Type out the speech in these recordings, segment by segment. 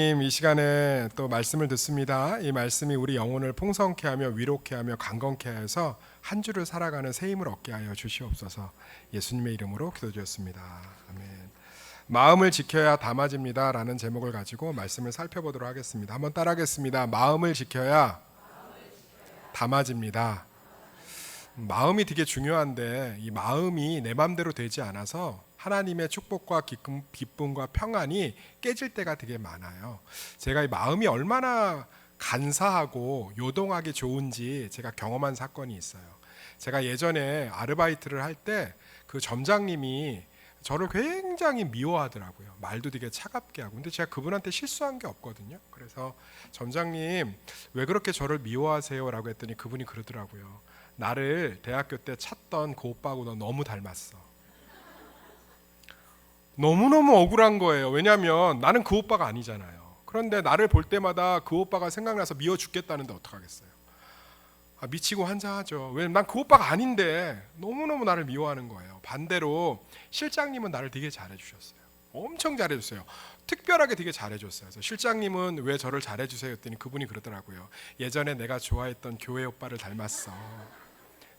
이 시간에 또 말씀을 듣습니다. 이 말씀이 우리 영혼을 풍성케 하며 위로케 하며 강건케 하여서 한 주를 살아가는 새 힘을 얻게 하여 주시옵소서. 예수님의 이름으로 기도드렸습니다. 아멘. 마음을 지켜야 담아집니다 라는 제목을 가지고 말씀을 살펴보도록 하겠습니다. 한번 따라하겠습니다. 마음을 지켜야 담아집니다. 마음이 되게 중요한데 이 마음이 내 마음대로 되지 않아서 하나님의 축복과 기쁨과 평안이 깨질 때가 되게 많아요. 제가 이 마음이 얼마나 간사하고 요동하기 좋은지 제가 경험한 사건이 있어요. 제가 예전에 아르바이트를 할 때 그 점장님이 저를 굉장히 미워하더라고요. 말도 되게 차갑게 하고. 근데 제가 그분한테 실수한 게 없거든요. 그래서 점장님 왜 그렇게 저를 미워하세요? 라고 했더니 그분이 그러더라고요. 나를 대학교 때 찾던 그 오빠하고 너 너무 닮았어. 너무너무 억울한 거예요. 왜냐하면 나는 그 오빠가 아니잖아요. 그런데 나를 볼 때마다 그 오빠가 생각나서 미워 죽겠다는데 어떡하겠어요. 미치고 환장하죠. 왜냐면 난 그 오빠가 아닌데 너무너무 나를 미워하는 거예요. 반대로 실장님은 나를 되게 잘해주셨어요. 엄청 잘해줬어요. 특별하게 되게 잘해줬어요. 그래서 실장님은 왜 저를 잘해주세요 했더니 그분이 그러더라고요. 예전에 내가 좋아했던 교회 오빠를 닮았어.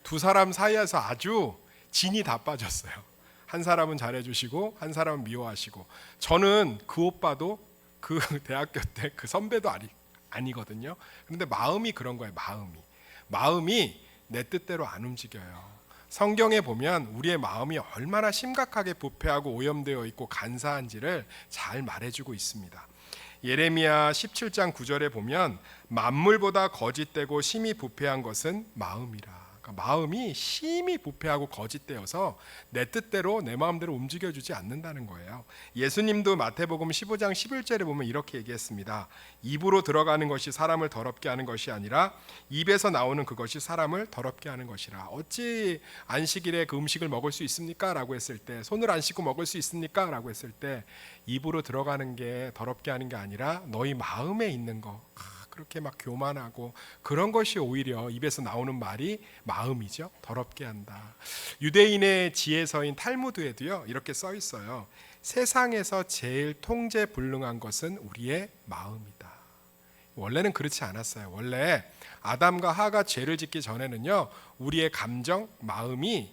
두 사람 사이에서 아주 진이 다 빠졌어요. 한 사람은 잘해주시고 한 사람은 미워하시고. 저는 그 오빠도 그 대학교 때 그 선배도 아니거든요. 그런데 마음이 그런 거예요. 마음이 내 뜻대로 안 움직여요. 성경에 보면 우리의 마음이 얼마나 심각하게 부패하고 오염되어 있고 간사한지를 잘 말해주고 있습니다. 예레미야 17장 9절에 보면 만물보다 거짓되고 심히 부패한 것은 마음이라. 그러니까 마음이 심히 부패하고 거짓되어서 내 뜻대로 내 마음대로 움직여주지 않는다는 거예요. 예수님도 마태복음 15장 11절에 보면 이렇게 얘기했습니다. 입으로 들어가는 것이 사람을 더럽게 하는 것이 아니라 입에서 나오는 그것이 사람을 더럽게 하는 것이라. 어찌 안식일에 그 음식을 먹을 수 있습니까? 라고 했을 때, 손을 안 씻고 먹을 수 있습니까? 라고 했을 때 입으로 들어가는 게 더럽게 하는 게 아니라 너희 마음에 있는 거, 그렇게 막 교만하고 그런 것이 오히려 입에서 나오는 말이 마음이죠. 더럽게 한다. 유대인의 지혜서인 탈무드에도요 이렇게 써 있어요. 세상에서 제일 통제불능한 것은 우리의 마음이다. 원래는 그렇지 않았어요. 원래 아담과 하가 죄를 짓기 전에는요 우리의 감정, 마음이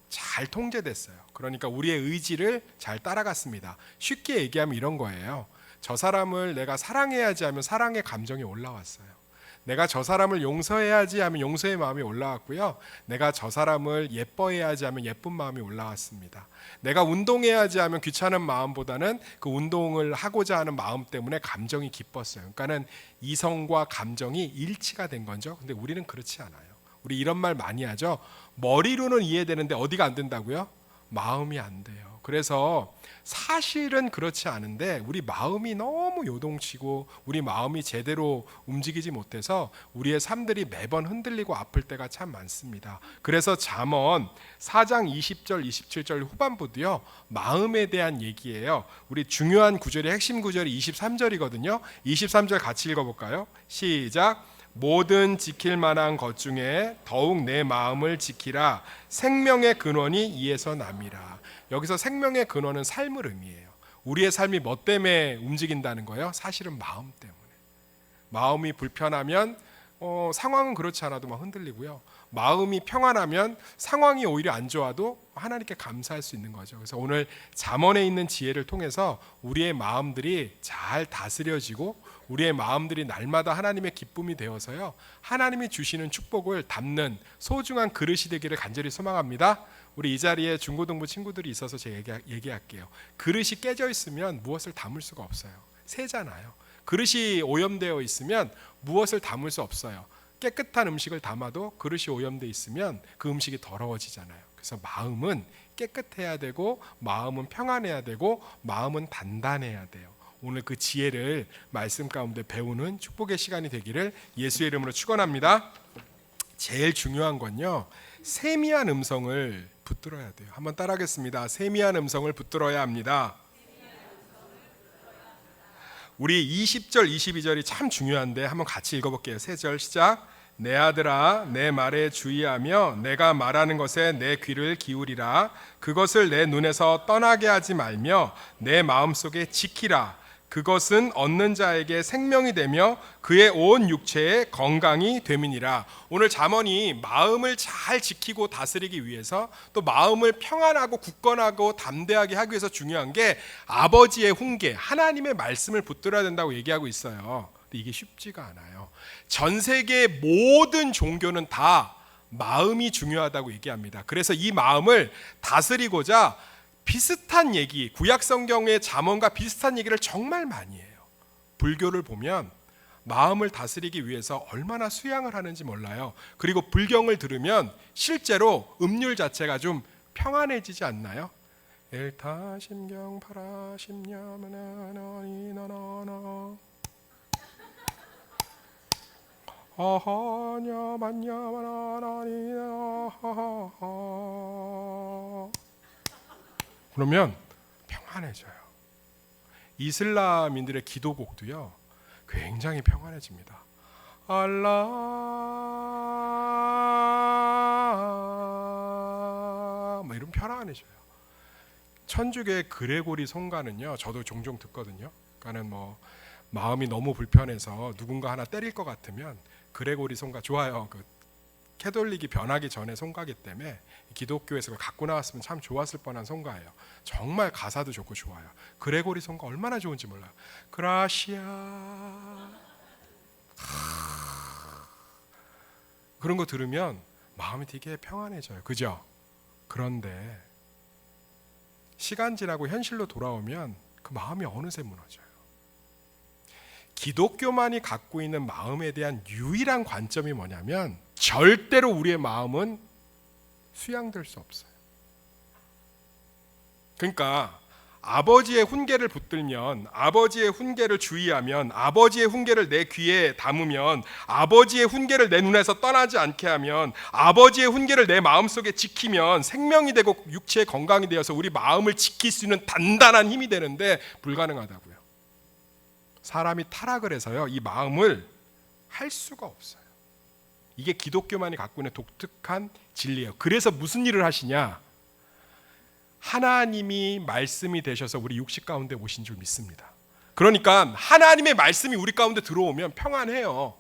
잘 통제됐어요. 그러니까 우리의 의지를 잘 따라갔습니다. 쉽게 얘기하면 이런 거예요. 저 사람을 내가 사랑해야지 하면 사랑의 감정이 올라왔어요. 내가 저 사람을 용서해야지 하면 용서의 마음이 올라왔고요. 내가 저 사람을 예뻐해야지 하면 예쁜 마음이 올라왔습니다. 내가 운동해야지 하면 귀찮은 마음보다는 그 운동을 하고자 하는 마음 때문에 감정이 기뻤어요. 그러니까는 이성과 감정이 일치가 된 거죠. 근데 우리는 그렇지 않아요. 우리 이런 말 많이 하죠. 머리로는 이해되는데 어디가 안 된다고요? 마음이 안 돼요. 그래서 사실은 그렇지 않은데 우리 마음이 너무 요동치고 우리 마음이 제대로 움직이지 못해서 우리의 삶들이 매번 흔들리고 아플 때가 참 많습니다. 그래서 잠언 4장 20절 27절 후반부도요 마음에 대한 얘기예요. 우리 중요한 구절의 핵심 구절이 23절이거든요 23절 같이 읽어볼까요? 시작. 모든 지킬 만한 것 중에 더욱 내 마음을 지키라. 생명의 근원이 이에서 남이라. 여기서 생명의 근원은 삶을 의미해요. 우리의 삶이 뭐 때문에 움직인다는 거예요? 사실은 마음 때문에. 마음이 불편하면 상황은 그렇지 않아도 막 흔들리고요. 마음이 평안하면 상황이 오히려 안 좋아도 하나님께 감사할 수 있는 거죠. 그래서 오늘 잠언에 있는 지혜를 통해서 우리의 마음들이 잘 다스려지고 우리의 마음들이 날마다 하나님의 기쁨이 되어서요 하나님이 주시는 축복을 담는 소중한 그릇이 되기를 간절히 소망합니다. 우리 이 자리에 중고등부 친구들이 있어서 제가 얘기할게요. 그릇이 깨져 있으면 무엇을 담을 수가 없어요. 새잖아요. 그릇이 오염되어 있으면 무엇을 담을 수 없어요. 깨끗한 음식을 담아도 그릇이 오염되어 있으면 그 음식이 더러워지잖아요. 그래서 마음은 깨끗해야 되고 마음은 평안해야 되고 마음은 단단해야 돼요. 오늘 그 지혜를 말씀 가운데 배우는 축복의 시간이 되기를 예수의 이름으로 축원합니다. 제일 중요한 건요 세미한 음성을 붙들어야 돼요. 한번 따라하겠습니다. 세미한 음성을 붙들어야 합니다. 우리 20절 22절이 참 중요한데 한번 같이 읽어볼게요. 3절 시작. 내 아들아 내 말에 주의하며 내가 말하는 것에 내 귀를 기울이라. 그것을 내 눈에서 떠나게 하지 말며 내 마음속에 지키라. 그것은 얻는 자에게 생명이 되며 그의 온 육체에 건강이 됨이니라. 오늘 잠언이 마음을 잘 지키고 다스리기 위해서, 또 마음을 평안하고 굳건하고 담대하게 하기 위해서 중요한 게 아버지의 훈계, 하나님의 말씀을 붙들어야 된다고 얘기하고 있어요. 근데 이게 쉽지가 않아요. 전 세계 모든 종교는 다 마음이 중요하다고 얘기합니다. 그래서 이 마음을 다스리고자 비슷한 얘기, 구약 성경의 잠언과 비슷한 얘기를 정말 많이 해요. 불교를 보면 마음을 다스리기 위해서 얼마나 수양을 하는지 몰라요. 그리고 불경을 들으면 실제로 음률 자체가 좀 평안해지지 않나요? 일타심경 파라심냐마나나니나나나 아하냐만냐마나나니나. 그러면 평안해져요. 이슬람인들의 기도곡도요 굉장히 평안해집니다. 알라 뭐 이런 평안해져요. 천주교의 그레고리 송가는요 저도 종종 듣거든요. 그러니까는 뭐 마음이 너무 불편해서 누군가 하나 때릴 것 같으면 그레고리 송가 좋아요. 그 캐톨릭이 변하기 전에 송가기 때문에 기독교에서 그걸 갖고 나왔으면 참 좋았을 뻔한 송가예요. 정말 가사도 좋고 좋아요. 그레고리 송가 얼마나 좋은지 몰라요. 그라시아 그런 거 들으면 마음이 되게 평안해져요. 그죠? 그런데 시간 지나고 현실로 돌아오면 그 마음이 어느새 무너져요. 기독교만이 갖고 있는 마음에 대한 유일한 관점이 뭐냐면 절대로 우리의 마음은 수양될 수 없어요. 그러니까 아버지의 훈계를 붙들면, 아버지의 훈계를 주의하면, 아버지의 훈계를 내 귀에 담으면, 아버지의 훈계를 내 눈에서 떠나지 않게 하면, 아버지의 훈계를 내 마음속에 지키면 생명이 되고 육체의 건강이 되어서 우리 마음을 지킬 수 있는 단단한 힘이 되는데 불가능하다고요. 사람이 타락을 해서요 이 마음을 할 수가 없어요. 이게 기독교만이 갖고 있는 독특한 진리예요. 그래서 무슨 일을 하시냐? 하나님이 말씀이 되셔서 우리 육식 가운데 오신 줄 믿습니다. 그러니까 하나님의 말씀이 우리 가운데 들어오면 평안해요.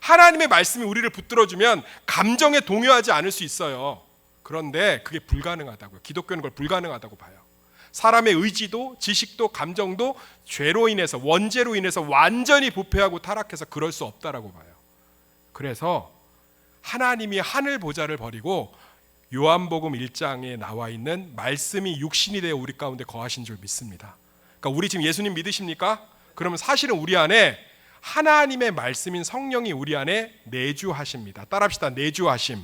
하나님의 말씀이 우리를 붙들어주면 감정에 동요하지 않을 수 있어요. 그런데 그게 불가능하다고요. 기독교는 그걸 불가능하다고 봐요. 사람의 의지도 지식도 감정도 죄로 인해서, 원죄로 인해서 완전히 부패하고 타락해서 그럴 수 없다라고 봐요. 그래서 하나님이 하늘 보좌를 버리고 요한복음 1장에 나와 있는 말씀이 육신이 되어 우리 가운데 거하신 줄 믿습니다. 그러니까 우리 지금 예수님 믿으십니까? 그러면 사실은 우리 안에 하나님의 말씀인 성령이 우리 안에 내주하십니다. 따라합시다. 내주하심.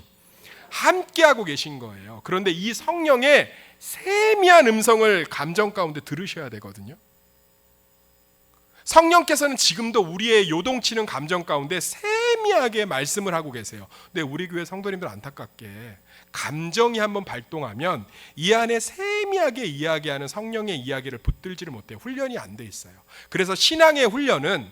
함께하고 계신 거예요. 그런데 이 성령의 세미한 음성을 감정 가운데 들으셔야 되거든요. 성령께서는 지금도 우리의 요동치는 감정 가운데 세미하게 말씀을 하고 계세요. 근데 우리 교회 성도님들 안타깝게 감정이 한번 발동하면 이 안에 세미하게 이야기하는 성령의 이야기를 붙들지를 못해요. 훈련이 안 돼 있어요. 그래서 신앙의 훈련은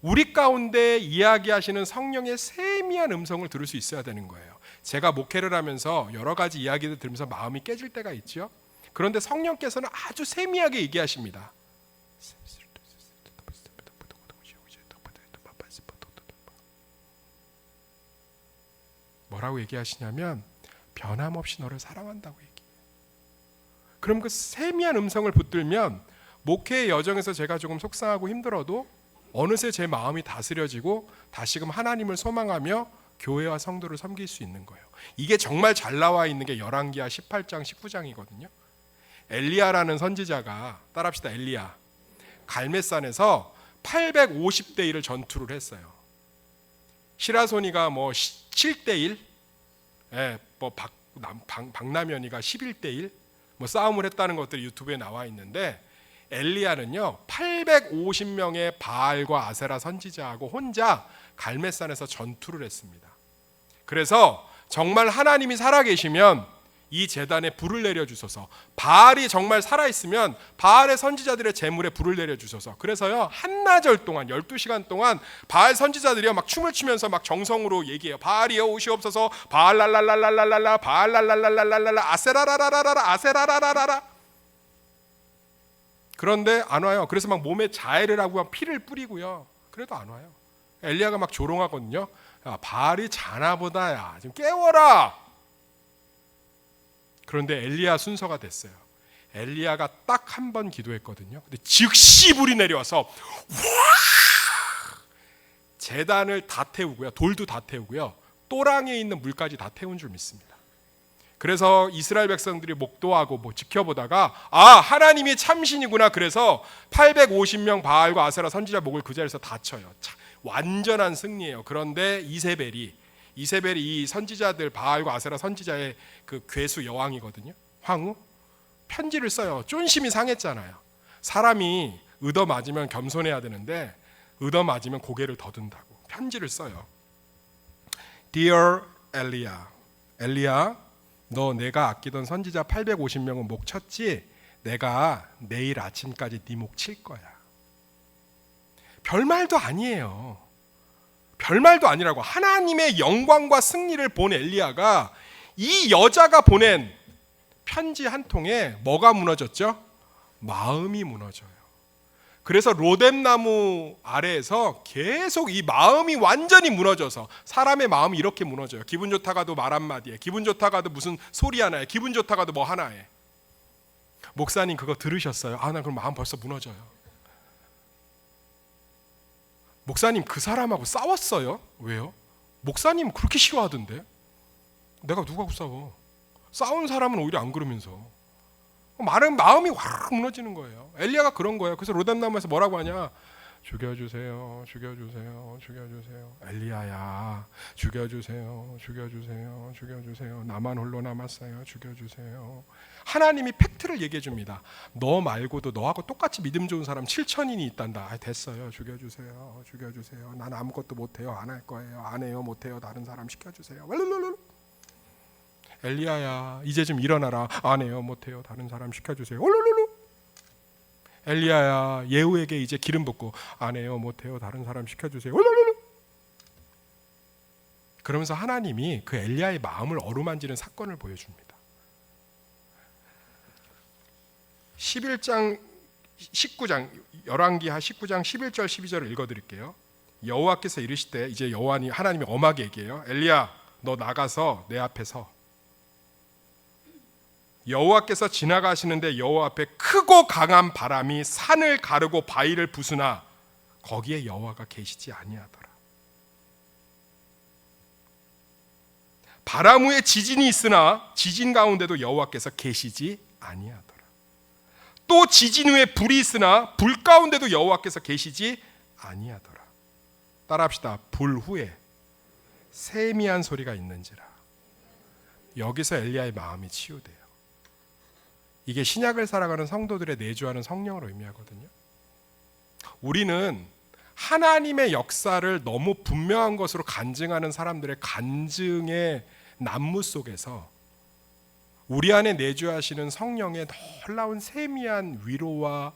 우리 가운데 이야기하시는 성령의 세미한 음성을 들을 수 있어야 되는 거예요. 제가 목회를 하면서 여러 가지 이야기를 들으면서 마음이 깨질 때가 있죠. 그런데 성령께서는 아주 세미하게 얘기하십니다. 뭐라고 얘기하시냐면 변함없이 너를 사랑한다고 얘기해요. 그럼 그 세미한 음성을 붙들면 목회의 여정에서 제가 조금 속상하고 힘들어도 어느새 제 마음이 다스려지고 다시금 하나님을 소망하며 교회와 성도를 섬길 수 있는 거예요. 이게 정말 잘 나와 있는 게 열왕기하 18장 19장이거든요. 엘리야라는 선지자가, 따라합시다. 엘리야. 갈멜산에서 850대 1을 전투를 했어요. 시라소니가 뭐 7대 1, 뭐 박나면이가 11대 1, 뭐 싸움을 했다는 것들이 유튜브에 나와 있는데 엘리야는요 850명의 바알과 아세라 선지자하고 혼자 갈멜산에서 전투를 했습니다. 그래서 정말 하나님이 살아계시면 이 제단에 불을 내려주소서, 바알이 정말 살아있으면 바알의 선지자들의 제물에 불을 내려주소서. 그래서요 한나절 동안 12시간 동안 바알 선지자들이요 막 춤을 추면서 막 정성으로 얘기해요. 바알이여 오시옵소서, 바알랄랄랄랄랄라, 바알랄랄랄랄랄라, 아세라라라라라, 아세라라라라라. 그런데 안 와요. 그래서 막 몸에 자해를 하고 막 피를 뿌리고요. 그래도 안 와요. 엘리야가 막 조롱하거든요. 야, 바알이 자나보다, 야, 좀 깨워라. 그런데 엘리야 순서가 됐어요. 엘리야가 딱 한 번 기도했거든요. 근데 즉시 불이 내려와서 와! 제단을 다 태우고요. 돌도 다 태우고요. 또랑에 있는 물까지 다 태운 줄 믿습니다. 그래서 이스라엘 백성들이 목도하고 뭐 지켜보다가 하나님이 참신이구나. 그래서 850명 바알과 아세라 선지자 목을 그 자리에서 다 쳐요. 완전한 승리예요. 그런데 이세벨이 이 선지자들 바알과 아세라 선지자의 그 괴수 여왕이거든요. 황후 편지를 써요. 쫀심이 상했잖아요. 사람이 얻어 맞으면 겸손해야 되는데 얻어 맞으면 고개를 더든다고 편지를 써요. Dear 엘리야, 너 내가 아끼던 선지자 850명은 목 쳤지? 내가 내일 아침까지 네 목 칠 거야. 별말도 아니에요. 별말도 아니라고. 하나님의 영광과 승리를 본 엘리야가 이 여자가 보낸 편지 한 통에 뭐가 무너졌죠? 마음이 무너져요. 그래서 로뎀나무 아래에서 계속 이 마음이 완전히 무너져서, 사람의 마음이 이렇게 무너져요. 기분 좋다가도 말 한마디에, 기분 좋다가도 무슨 소리 하나에, 기분 좋다가도 뭐 하나에. 목사님 그거 들으셨어요? 나 그럼 마음 벌써 무너져요. 목사님 그 사람하고 싸웠어요? 왜요? 목사님 그렇게 싫어하던데. 내가 누구하고 싸워? 싸운 사람은 오히려 안 그러면서. 마음이 확 무너지는 거예요. 엘리야가 그런 거예요. 그래서 로뎀나무에서 뭐라고 하냐? 죽여주세요, 죽여주세요, 죽여주세요. 엘리야야, 죽여주세요, 죽여주세요, 죽여주세요. 나만 홀로 남았어요. 죽여주세요. 하나님이 팩트를 얘기해 줍니다. 너 말고도 너하고 똑같이 믿음 좋은 사람 7천인이 있단다. 됐어요. 죽여주세요, 죽여주세요. 난 아무것도 못해요. 안 할 거예요. 안 해요, 못해요. 다른 사람 시켜주세요. 엘리야야, 이제 좀 일어나라. 안 해요, 못해요. 다른 사람 시켜주세요. 엘리야야, 예후에게 이제 기름 붓고 안 해요, 못해요. 다른 사람 시켜주세요. 그러면서 하나님이 그 엘리야의 마음을 어루만지는 사건을 보여줍니다. 11장 19장 열왕기하 19장 11절 12절을 읽어드릴게요. 여호와께서 이르시되, 이제 여호와니 하나님이 엄하게 얘기해요. 엘리야, 너 나가서 내 앞에 서. 여호와께서 지나가시는데 여호와 앞에 크고 강한 바람이 산을 가르고 바위를 부수나 거기에 여호와가 계시지 아니하더라. 바람 후에 지진이 있으나 지진 가운데도 여호와께서 계시지 아니하더라. 또 지진 후에 불이 있으나 불 가운데도 여호와께서 계시지 아니하더라. 따라합시다. 불 후에 세미한 소리가 있는지라. 여기서 엘리야의 마음이 치유돼요. 이게 신약을 살아가는 성도들의 내주하는 성령을 의미하거든요. 우리는 하나님의 역사를 너무 분명한 것으로 간증하는 사람들의 간증의 난무 속에서 우리 안에 내주하시는 성령의 놀라운 세미한 위로와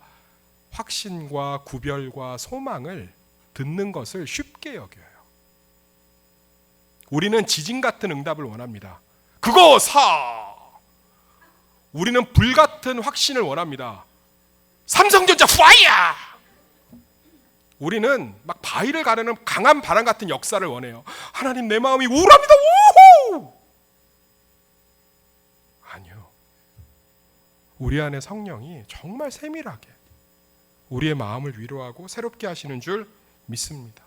확신과 구별과 소망을 듣는 것을 쉽게 여겨요. 우리는 지진 같은 응답을 원합니다. 그거 사! 우리는 불같은 확신을 원합니다. 삼성전자 파이어! 우리는 막 바위를 가르는 강한 바람 같은 역사를 원해요. 하나님, 내 마음이 우울합니다. 우후! 아니요. 우리 안에 성령이 정말 세밀하게 우리의 마음을 위로하고 새롭게 하시는 줄 믿습니다.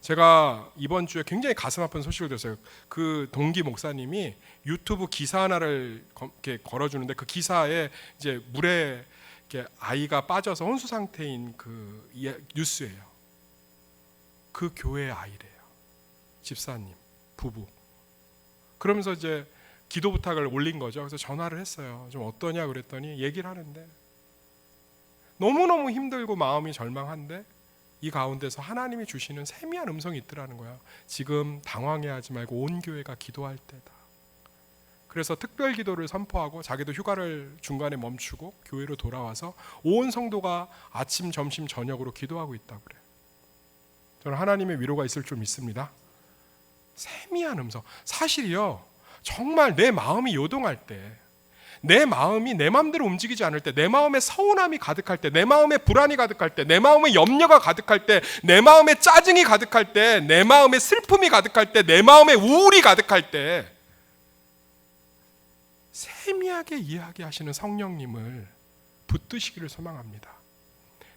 제가 이번 주에 굉장히 가슴 아픈 소식을 들었어요. 그 동기 목사님이 유튜브 기사 하나를 이렇게 걸어주는데 그 기사에 이제 물에 이렇게 아이가 빠져서 혼수 상태인 그 뉴스예요. 그 교회의 아이래요. 집사님, 부부. 그러면서 이제 기도 부탁을 올린 거죠. 그래서 전화를 했어요. 좀 어떠냐 그랬더니 얘기를 하는데 너무너무 힘들고 마음이 절망한데 이 가운데서 하나님이 주시는 세미한 음성이 있더라는 거야. 지금 당황해하지 말고 온 교회가 기도할 때다. 그래서 특별 기도를 선포하고 자기도 휴가를 중간에 멈추고 교회로 돌아와서 온 성도가 아침, 점심, 저녁으로 기도하고 있다고 그래요. 저는 하나님의 위로가 있을 줄 믿습니다. 세미한 음성. 사실이요, 정말 내 마음이 요동할 때, 내 마음이 내 마음대로 움직이지 않을 때, 내 마음에 서운함이 가득할 때, 내 마음에 불안이 가득할 때, 내 마음에 염려가 가득할 때, 내 마음에 짜증이 가득할 때, 내 마음에 슬픔이 가득할 때, 내 마음에 우울이 가득할 때 세미하게 이야기하시는 성령님을 붙드시기를 소망합니다.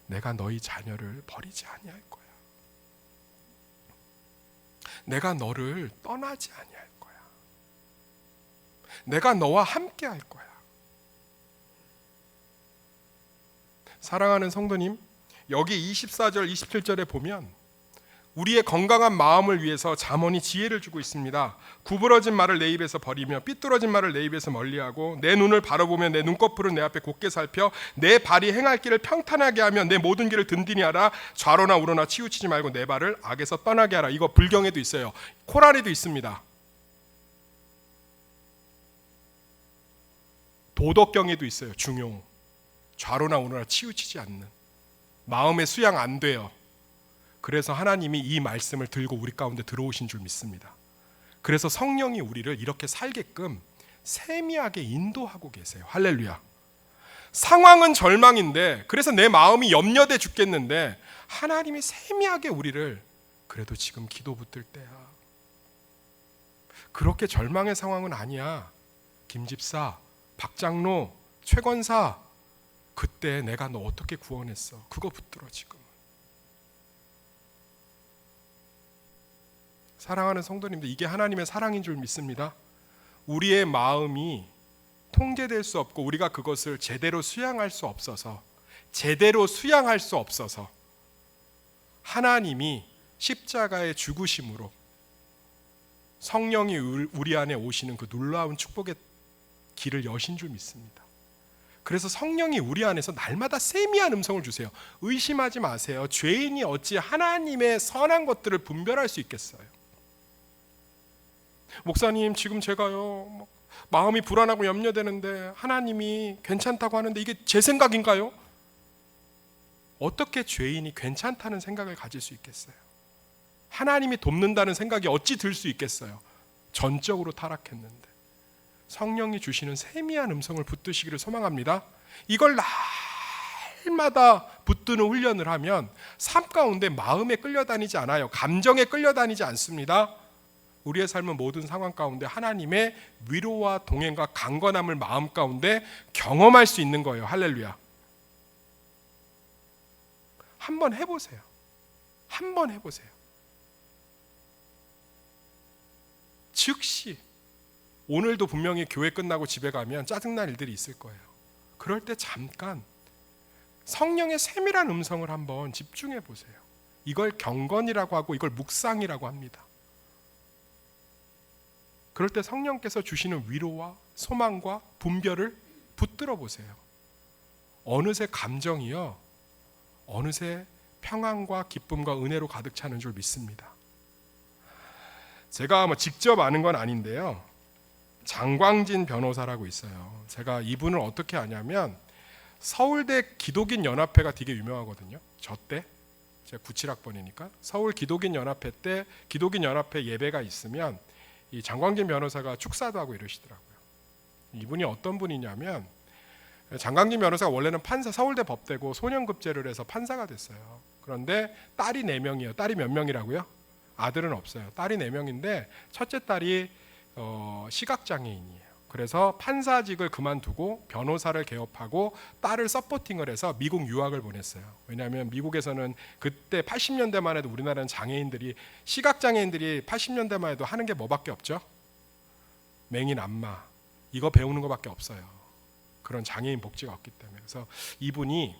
내가 너희 자녀를 버리지 아니할 거야. 내가 너를 떠나지 아니할 거야. 내가 너와 함께 할 거야. 사랑하는 성도님, 여기 24절 27절에 보면 우리의 건강한 마음을 위해서 잠언이 지혜를 주고 있습니다. 구부러진 말을 내 입에서 버리며 삐뚤어진 말을 내 입에서 멀리하고 내 눈을 바라보며 내 눈꺼풀을 내 앞에 곧게 살펴 내 발이 행할 길을 평탄하게 하며 내 모든 길을 든든히 하라. 좌로나 우로나 치우치지 말고 내 발을 악에서 떠나게 하라. 이거 불경에도 있어요. 코란에도 있습니다. 도덕경에도 있어요. 중용. 좌로나 우로나 치우치지 않는, 마음의 수양 안 돼요. 그래서 하나님이 이 말씀을 들고 우리 가운데 들어오신 줄 믿습니다. 그래서 성령이 우리를 이렇게 살게끔 세미하게 인도하고 계세요. 할렐루야. 상황은 절망인데, 그래서 내 마음이 염려돼 죽겠는데 하나님이 세미하게 우리를 그래도 지금 기도 붙들 때야. 그렇게 절망의 상황은 아니야. 김 집사, 박 장로, 최 권사, 그때 내가 너 어떻게 구원했어? 그거 붙들어 지금. 사랑하는 성도님들, 이게 하나님의 사랑인 줄 믿습니다. 우리의 마음이 통제될 수 없고 우리가 그것을 제대로 수양할 수 없어서 하나님이 십자가의 죽으심으로 성령이 우리 안에 오시는 그 놀라운 축복의 길을 여신 줄 믿습니다. 그래서 성령이 우리 안에서 날마다 세미한 음성을 주세요. 의심하지 마세요. 죄인이 어찌 하나님의 선한 것들을 분별할 수 있겠어요? 목사님, 지금 제가요 마음이 불안하고 염려되는데 하나님이 괜찮다고 하는데 이게 제 생각인가요? 어떻게 죄인이 괜찮다는 생각을 가질 수 있겠어요? 하나님이 돕는다는 생각이 어찌 들 수 있겠어요? 전적으로 타락했는데. 성령이 주시는 세미한 음성을 붙드시기를 소망합니다. 이걸 날마다 붙드는 훈련을 하면 삶 가운데 마음에 끌려다니지 않아요. 감정에 끌려다니지 않습니다. 우리의 삶은 모든 상황 가운데 하나님의 위로와 동행과 강건함을 마음 가운데 경험할 수 있는 거예요. 할렐루야. 한번 해보세요. 한번 해보세요. 즉시 오늘도 분명히 교회 끝나고 집에 가면 짜증날 일들이 있을 거예요. 그럴 때 잠깐 성령의 세밀한 음성을 한번 집중해 보세요. 이걸 경건이라고 하고 이걸 묵상이라고 합니다. 그럴 때 성령께서 주시는 위로와 소망과 분별을 붙들어 보세요. 어느새 감정이요, 어느새 평안과 기쁨과 은혜로 가득 차는 줄 믿습니다. 제가 직접 아는 건 아닌데요, 장광진 변호사라고 있어요. 제가 이분을 어떻게 아냐면 서울대 기독인 연합회가 되게 유명하거든요. 저 때 제가 97학번이니까 서울 기독인 연합회 때 기독인 연합회 예배가 있으면 이 장광진 변호사가 축사도 하고 이러시더라고요. 이분이 어떤 분이냐면, 장광진 변호사가 원래는 판사, 서울대 법대고 소년급제를 해서 판사가 됐어요. 그런데 딸이 4명이에요. 딸이 몇 명이라고요? 아들은 없어요. 딸이 4명인데 첫째 딸이 시각장애인이에요. 그래서 판사직을 그만두고 변호사를 개업하고 딸을 서포팅을 해서 미국 유학을 보냈어요. 왜냐하면 미국에서는 그때 80년대만 해도 우리나라는 장애인들이, 시각장애인들이 80년대만 해도 하는 게 뭐밖에 없죠? 맹인 안마 이거 배우는 것밖에 없어요. 그런 장애인 복지가 없기 때문에. 그래서 이분이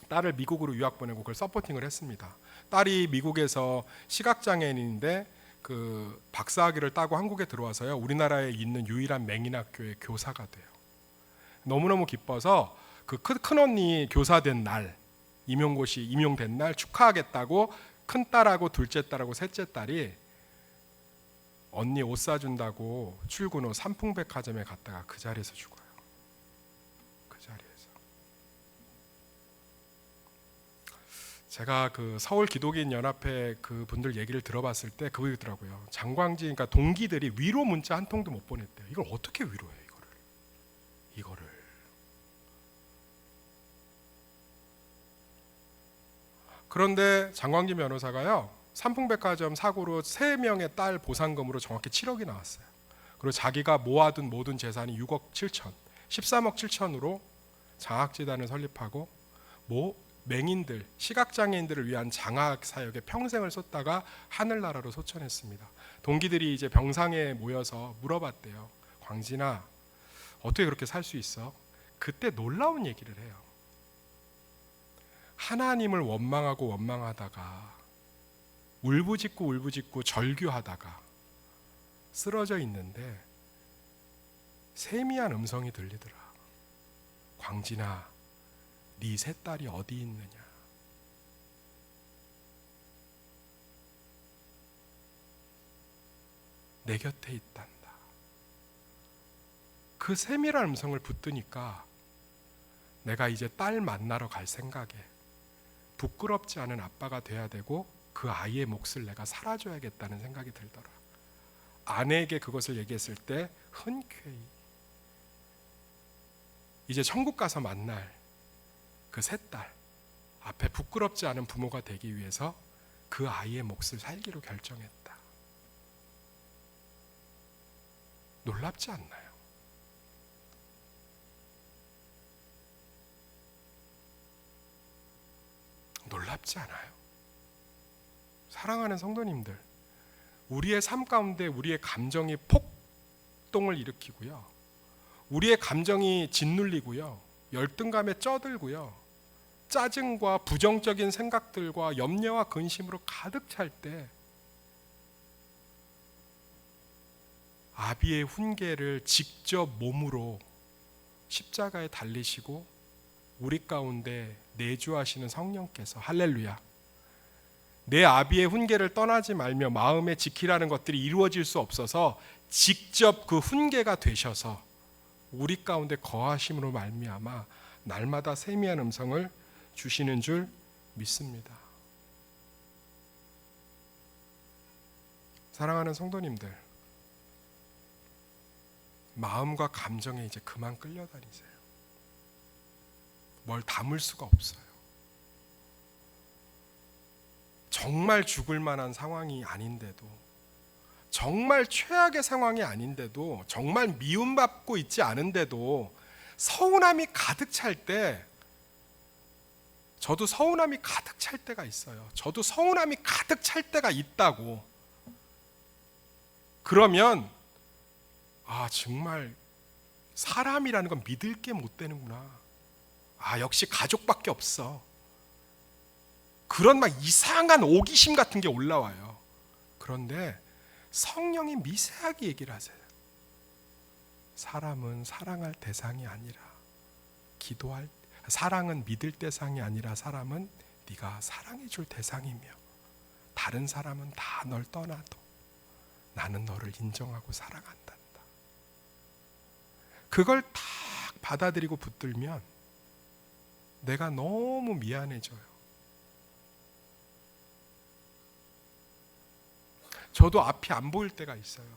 딸을 미국으로 유학 보내고 그걸 서포팅을 했습니다. 딸이 미국에서 시각장애인인데 그 박사학위를 따고 한국에 들어와서요, 우리나라에 있는 유일한 맹인학교의 교사가 돼요. 너무너무 기뻐서 그 큰언니 교사된 날, 임용된 날 축하하겠다고 큰딸하고 둘째 딸하고 셋째 딸이 언니 옷 사준다고 출근 후 삼풍백화점에 갔다가 그 자리에서 죽어요. 그 자리에서. 제가 그 서울 기독인 연합회 그 분들 얘기를 들어봤을 때 그러더라고요. 장광진, 그러니까 동기들이 위로 문자 한 통도 못 보냈대요. 이걸 어떻게 위로해? 이거를. 그런데 장광진 변호사가요, 삼풍백화점 사고로 3명의 딸 보상금으로 정확히 7억이 나왔어요. 그리고 자기가 모아둔 모든 재산이 6억 7천, 13억 7천으로 장학재단을 설립하고 맹인들, 시각장애인들을 위한 장학 사역에 평생을 쏟다가 하늘나라로 소천했습니다. 동기들이 이제 병상에 모여서 물어봤대요. 광진아, 어떻게 그렇게 살 수 있어? 그때 놀라운 얘기를 해요. 하나님을 원망하고 원망하다가 울부짖고 절규하다가 쓰러져 있는데 세미한 음성이 들리더라. 광진아, 네 세 딸이 어디 있느냐? 내 곁에 있단다. 그 세밀한 음성을 붙드니까 내가 이제 딸 만나러 갈 생각에 부끄럽지 않은 아빠가 돼야 되고 그 아이의 몫을 내가 살아줘야겠다는 생각이 들더라. 아내에게 그것을 얘기했을 때 흔쾌히 이제 천국 가서 만날 그 세 딸 앞에 부끄럽지 않은 부모가 되기 위해서 그 아이의 몫을 살기로 결정했다. 놀랍지 않나요? 놀랍지 않아요? 사랑하는 성도님들, 우리의 삶 가운데 우리의 감정이 폭동을 일으키고요, 우리의 감정이 짓눌리고요, 열등감에 쪄들고요, 짜증과 부정적인 생각들과 염려와 근심으로 가득 찰 때 아비의 훈계를 직접 몸으로 십자가에 달리시고 우리 가운데 내주하시는 성령께서, 할렐루야, 내 아비의 훈계를 떠나지 말며 마음에 지키라는 것들이 이루어질 수 없어서 직접 그 훈계가 되셔서 우리 가운데 거하심으로 말미암아 날마다 세미한 음성을 주시는 줄 믿습니다. 사랑하는 성도님들, 마음과 감정에 이제 그만 끌려다니세요. 뭘 담을 수가 없어요. 정말 죽을 만한 상황이 아닌데도, 정말 최악의 상황이 아닌데도, 정말 미움받고 있지 않은데도 서운함이 가득 찰 때, 저도 서운함이 가득 찰 때가 있어요. 저도 서운함이 가득 찰 때가 있다고. 그러면 정말 사람이라는 건 믿을 게 못 되는구나. 역시 가족밖에 없어. 그런 막 이상한 오기심 같은 게 올라와요. 그런데 성령이 미세하게 얘기를 하세요. 사람은 사랑할 대상이 아니라 사랑은 믿을 대상이 아니라 사람은 네가 사랑해 줄 대상이며, 다른 사람은 다 널 떠나도 나는 너를 인정하고 사랑한단다. 그걸 딱 받아들이고 붙들면 내가 너무 미안해져요. 저도 앞이 안 보일 때가 있어요.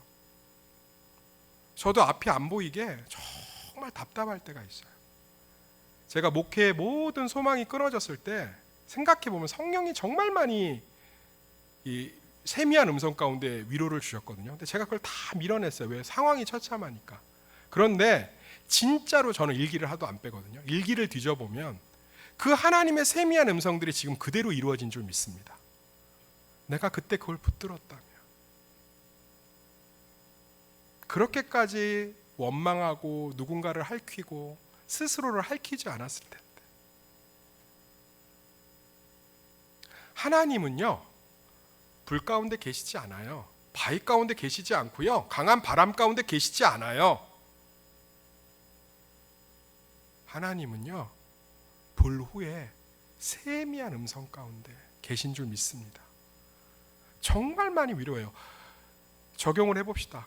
저도 앞이 안 보이게 정말 답답할 때가 있어요. 제가 목회의 모든 소망이 끊어졌을 때 생각해보면 성령이 정말 많이 이 세미한 음성 가운데 위로를 주셨거든요. 근데 제가 그걸 다 밀어냈어요. 왜? 상황이 처참하니까. 그런데 진짜로 저는 일기를 하도 안 빼거든요. 일기를 뒤져보면 그 하나님의 세미한 음성들이 지금 그대로 이루어진 줄 믿습니다. 내가 그때 그걸 붙들었다면, 그렇게까지 원망하고 누군가를 핥히고 스스로를 핥히지 않았을 텐데. 하나님은요, 불 가운데 계시지 않아요. 바위 가운데 계시지 않고요, 강한 바람 가운데 계시지 않아요. 하나님은요, 불 후에 세미한 음성 가운데 계신 줄 믿습니다. 정말 많이 위로해요. 적용을 해봅시다.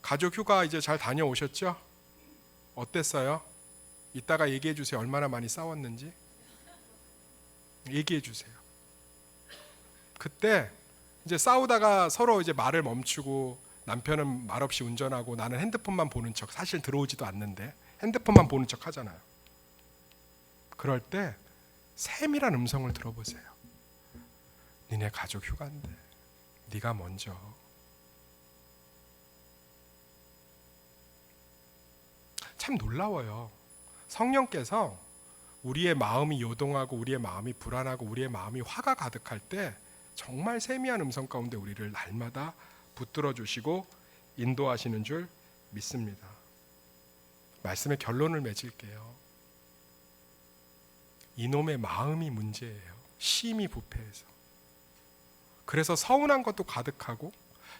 가족 휴가 이제 잘 다녀오셨죠? 어땠어요? 이따가 얘기해 주세요. 얼마나 많이 싸웠는지 얘기해 주세요. 그때 이제 싸우다가 서로 이제 말을 멈추고 남편은 말없이 운전하고 나는 핸드폰만 보는 척, 사실 들어오지도 않는데 핸드폰만 보는 척 하잖아요. 그럴 때 세밀한 음성을 들어보세요. 니네 가족 휴가인데 네가 먼저. 참 놀라워요. 성령께서 우리의 마음이 요동하고 우리의 마음이 불안하고 우리의 마음이 화가 가득할 때 정말 세미한 음성 가운데 우리를 날마다 붙들어 주시고 인도하시는 줄 믿습니다. 말씀의 결론을 맺을게요. 이놈의 마음이 문제예요. 심히 부패해서. 그래서 서운한 것도 가득하고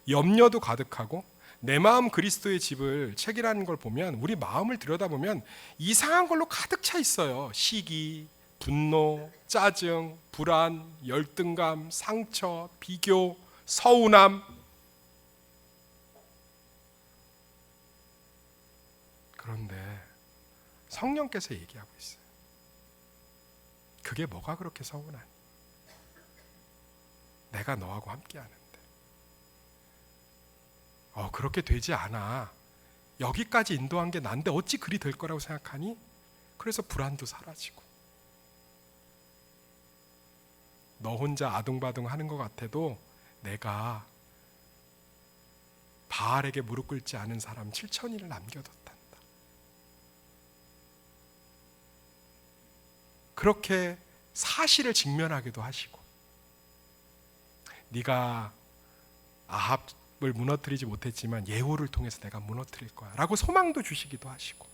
염려도 가득하고 내 마음 그리스도의 집을 책이라는 걸 보면 우리 마음을 들여다보면 이상한 걸로 가득 차 있어요. 시기, 분노, 짜증, 불안, 열등감, 상처, 비교, 서운함. 그런데 성령께서 얘기하고 있어요. 그게 뭐가 그렇게 서운하니? 내가 너하고 함께 하는데. 그렇게 되지 않아. 여기까지 인도한 게 난데 어찌 그리 될 거라고 생각하니? 그래서 불안도 사라지고. 너 혼자 아둥바둥 하는 것 같아도 내가 바알에게 무릎 꿇지 않은 사람 7,000을 남겨뒀단다. 그렇게 사실을 직면하기도 하시고, 네가 아합을 무너뜨리지 못했지만 예후를 통해서 내가 무너뜨릴 거야 라고 소망도 주시기도 하시고.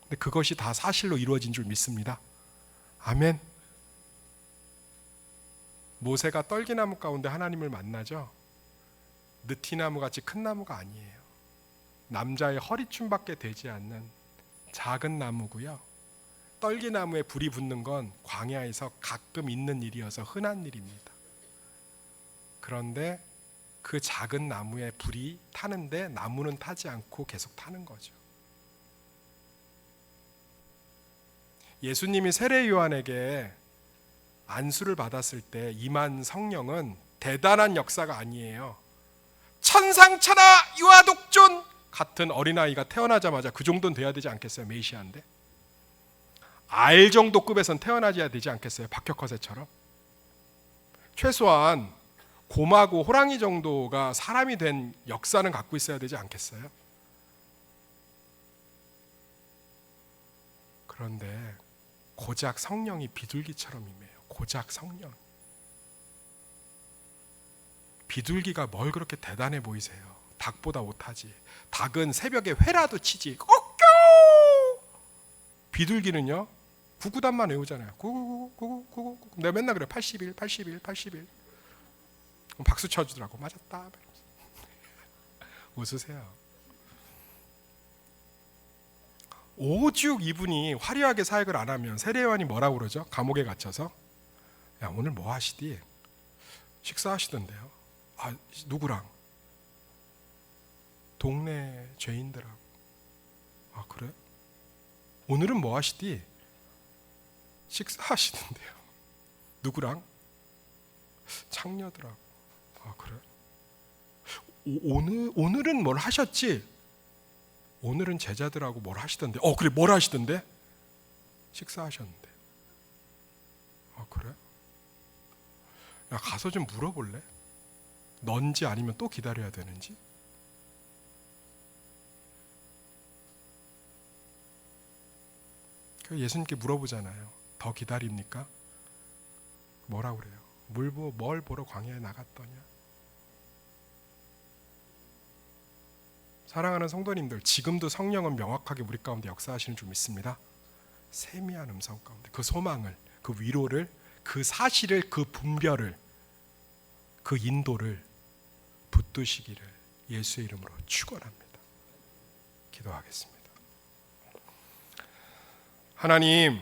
근데 그것이 다 사실로 이루어진 줄 믿습니다. 아멘. 모세가 떨기나무 가운데 하나님을 만나죠. 느티나무 같이 큰 나무가 아니에요. 남자의 허리춤밖에 되지 않는 작은 나무고요. 떨기나무에 불이 붙는 건 광야에서 가끔 있는 일이어서 흔한 일입니다. 그런데 그 작은 나무에 불이 타는데 나무는 타지 않고 계속 타는 거죠. 예수님이 세례 요한에게 안수를 받았을 때 임한 성령은 대단한 역사가 아니에요. 천상천하 유아독존 같은 어린아이가 태어나자마자 그 정도는 돼야 되지 않겠어요? 메시아인데. 알 정도 급에선 태어나야 되지 않겠어요? 박혁허세처럼. 최소한 곰하고 호랑이 정도가 사람이 된 역사는 갖고 있어야 되지 않겠어요? 그런데 고작 성령이 비둘기처럼 임해요. 고작 성령. 비둘기가 뭘 그렇게 대단해 보이세요? 닭보다 못하지. 닭은 새벽에 회라도 치지. 꺾여! 비둘기는요? 구구단만 외우잖아요. 구구구구구구구. 내가 맨날 그래. 81, 81, 81. 박수 쳐주더라고. 맞았다. 웃으세요. 오죽 이분이 화려하게 사역을 안 하면 세례요한이 뭐라고 그러죠? 감옥에 갇혀서 야 오늘 뭐 하시디? 식사하시던데요. 아 누구랑? 동네 죄인들하고. 아 그래? 오늘은 뭐 하시디? 식사하시던데요. 누구랑? 창녀들하고. 아 그래? 오늘은 뭘 하셨지? 오늘은 제자들하고 뭘 하시던데. 그래 뭘 하시던데? 식사하셨는데. 아 그래? 야 가서 좀 물어볼래? 넌지 아니면 또 기다려야 되는지? 예수님께 물어보잖아요. 더 기다립니까? 뭐라고 그래요? 뭘 보러 광야에 나갔더냐? 사랑하는 성도님들, 지금도 성령은 명확하게 우리 가운데 역사하시는 줄 믿습니다. 세미한 음성 가운데 그 소망을, 그 위로를, 그 사실을, 그 분별을, 그 인도를 붙드시기를 예수의 이름으로 축원합니다. 기도하겠습니다. 하나님,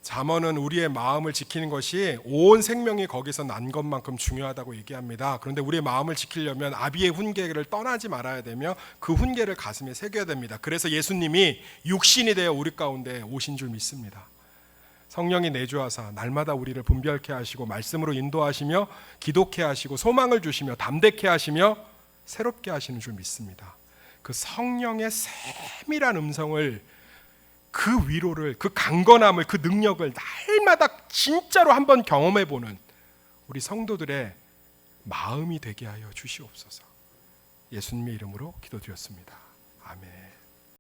잠언은 우리의 마음을 지키는 것이 온 생명이 거기서 난 것만큼 중요하다고 얘기합니다. 그런데 우리의 마음을 지키려면 아비의 훈계를 떠나지 말아야 되며 그 훈계를 가슴에 새겨야 됩니다. 그래서 예수님이 육신이 되어 우리 가운데 오신 줄 믿습니다. 성령이 내주하사 날마다 우리를 분별케 하시고 말씀으로 인도하시며 기독케 하시고 소망을 주시며 담대케 하시며 새롭게 하시는 줄 믿습니다. 그 성령의 세밀한 음성을, 그 위로를, 그 강건함을, 그 능력을 날마다 진짜로 한번 경험해보는 우리 성도들의 마음이 되게 하여 주시옵소서. 예수님의 이름으로 기도드렸습니다. 아멘.